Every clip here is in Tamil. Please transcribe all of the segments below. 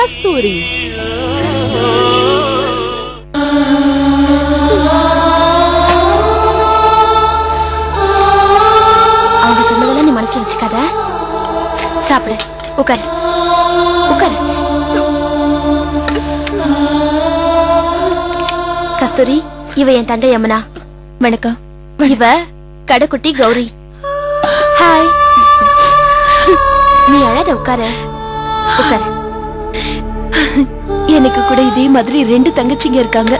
கஸ்தூரி. அவங்க சொன்னதெல்லாம் நீ மனசுல வச்சுக்காத. சாப்பிடு. உட்காரு உட்காரு. கஸ்தூரி, இவ என் தங்கை யமுனா. வணக்கம். இவ கடைக்குட்டி கௌரி. ஹாய். நீ அழாத, உட்காரு உட்காரு. எனக்கு கூட இதே மாதிரி 2 தங்கச்சிங்க இருக்காங்க.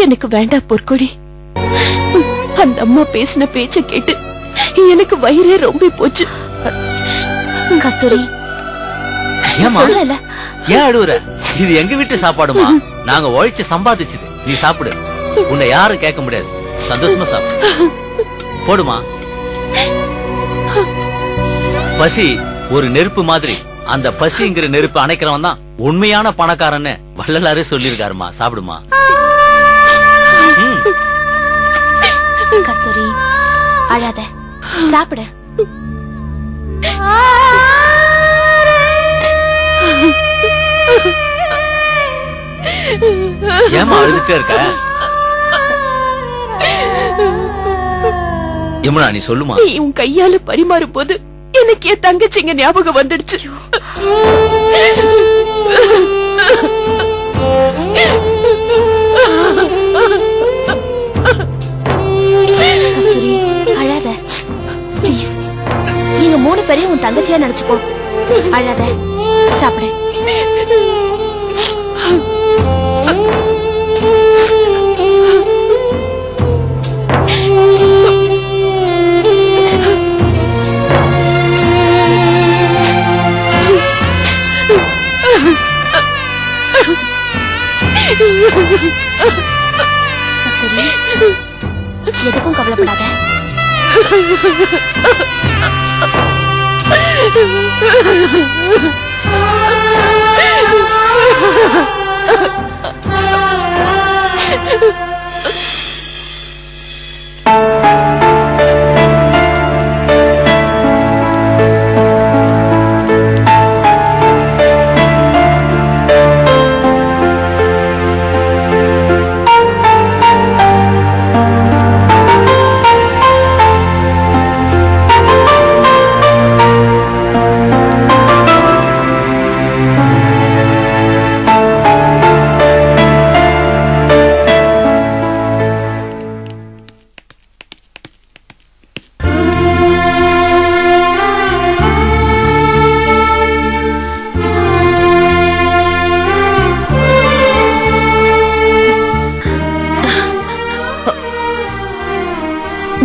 எனக்கு வேண்டாம் பொற்கொடி. அந்த அம்மா பேசின பேச்ச கேட்டு எனக்கு வயிறே ரொம்ப போச்சு. கஸ்தூரி, சொல்றல ஏன் அழுவுற? இது எங்க வீட்டு சாப்பாடுமா, நாங்க உழைச்சு சம்பாதிச்சது. நீ சாப்பிடு, உன்னை யாரும் கேட்க முடியாது. சந்தோஷமா சாப்பிடு. போடுமா. பசி ஒரு நெருப்பு மாதிரி. அந்த பசிங்கிற நெருப்பு அணைக்கிறவன் தான் உண்மையான பணக்காரன்னு வள்ளலாரே சொல்லிருக்காருமா. சாப்பிடுமா. கஸ்தூரி, அழாத, சாப்பிடு. ஏமா அழுதுட்டே இருக்க? யமுனா, நீ சொல்லுமா. நீ உன் கையால பரிமாறும் போது எனக்கு என் தங்கச்சிங்க ஞாபகம் வந்துடுச்சு. கஸ்தூரி, அழாத ப்ளீஸ். நீங்க 3 பேரையும் உன் தங்கச்சியா நினைச்சுக்கோ. அழாத, சாப்பிடு. கஸ்தூரி, எதுக்கும் கவலைப்படாத.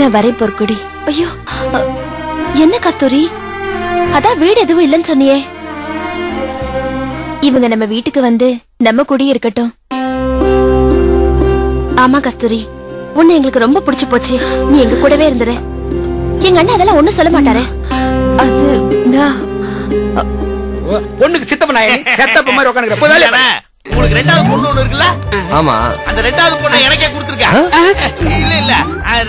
நான் வரேன் பொற்கொடி. ஐயோ, என்ன கஸ்தூரி, அதான் வீடு எதுவும் இல்லைன்னு சொன்னியே. இவங்க நம்ம வீட்டுக்கு வந்து நம்ம கூடி இருக்கட்டும். ஆமா கஸ்தூரி, உன்னை எங்களுக்கு ரொம்ப பிடிச்சு போச்சு. நீ எங்க கூடவே இருந்துரு. எங்க அண்ணன் அதெல்லாம் ஒண்ணும் சொல்ல மாட்டாரு. அது நான் பொண்ணுக்கு சித்தப்ப நாயனி செத்தப்ப மாதிரி உட்காந்துக்கிறேன். உங்களுக்கு 2வது பொண்ணு ஒண்ணு இருக்குல்ல? ஆமா. அந்த 2வது பொண்ணை எனக்கே கொடுத்துருக்கேன். இல்ல இல்ல,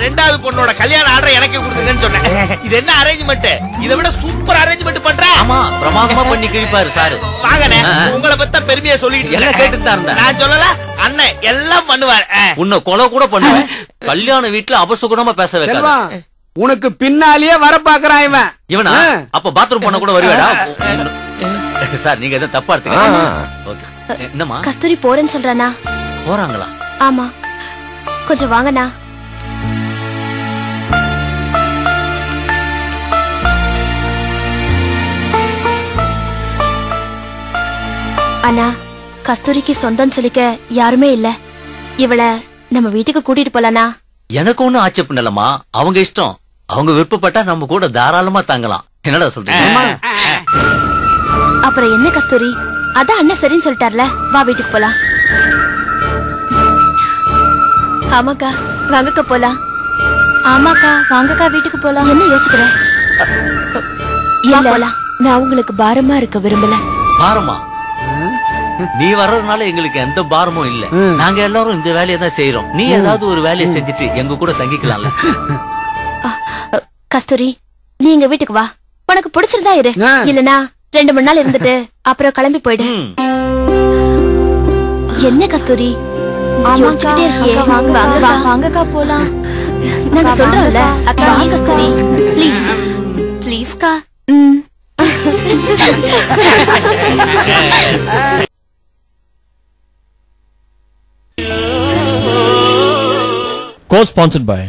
2வது பொண்ணோட கல்யாண ஆர்டர் எனக்கே கொடுத்துருக்கேன்னு சொன்னேன். இது என்ன அரேஞ்ச்மெண்ட்? இதை விட சூப்பர் அரேஞ்ச்மெண்ட் பண்றேன். ஆமா, பிரமாதமா பண்ணி கிழிப்பாரு சார். வாங்கனே, உங்களை பத்தி பெருமையா சொல்லிட்டு எல்லாம் கேட்டுட்டு தான் இருந்தேன். நான் சொல்லல, அண்ணன் எல்லாம் பண்ணுவார். உன்னை கொலை கூட பண்ணுவேன். கல்யாண வீட்டுல அபசுகுணமா பேச வைக்க. உனக்கு பின்னாலேயே வர பாக்குறான் இவன். இவனா? அப்ப பாத்ரூம் பண்ண கூட வருவேடா சார். நீங்க எதுவும் தப்பா எடுத்துக்க. என்னமா கஸ்தூரி போறேன்னு சொல்றானா? போறாங்களா? ஆமா, கொஞ்சம் வாங்கண்ணா. அண்ணா, கஸ்தூரிக்கு சொந்தம் சொல்லிக்க யாருமே இல்ல. இவளை நம்ம வீட்டுக்கு கூட்டிட்டு போலானா? எனக்கு ஒண்ணும் ஆட்சேபம் இல்லம்மா. அவங்க இஷ்டம். அவங்க விருப்பப்பட்டா நம்ம கூட தாராளமா தங்கலாம். என்னடா சொல்றீங்க? அப்புறம் என்ன கஸ்தூரி, அதான் அண்ணன் சரின்னு சொல்லிட்டார்ல, வா வீட்டுக்கு போலாம். ஆமாக்கா, வாங்கக்கா போலாம். ஆமாக்கா, வாங்கக்கா வீட்டுக்கு போலாம். என்ன யோசிக்கிற? இல்ல, நான் உங்களுக்கு பாரமா இருக்க விரும்பல. பாரமா? நீ வர்றதுனால எங்களுக்கு எந்த பாரமும் இல்ல. நாங்க எல்லாரும் இந்த வேலையை தான் செய்யறோம். நீ ஏதாவது ஒரு வேலையை செஞ்சுட்டு எங்க கூட தங்கிக்கலாம்ல. கஸ்தூரி, நீ எங்க வீட்டுக்கு வா. உனக்கு பிடிச்சிருந்தா இரு, இல்லனா 2 நாள் இருந்துட்டு அப்புறம் கிளம்பி போயிடு. என்ன கஸ்தூரி யோசிச்சுக்கிட்டே இருக்கியே? வாங்கக்கா போலாம். நாங்க சொல்றோம்ல அக்கா. கஸ்தூரி ப்ளீஸ் ப்ளீஸ்க்கா. Co-sponsored by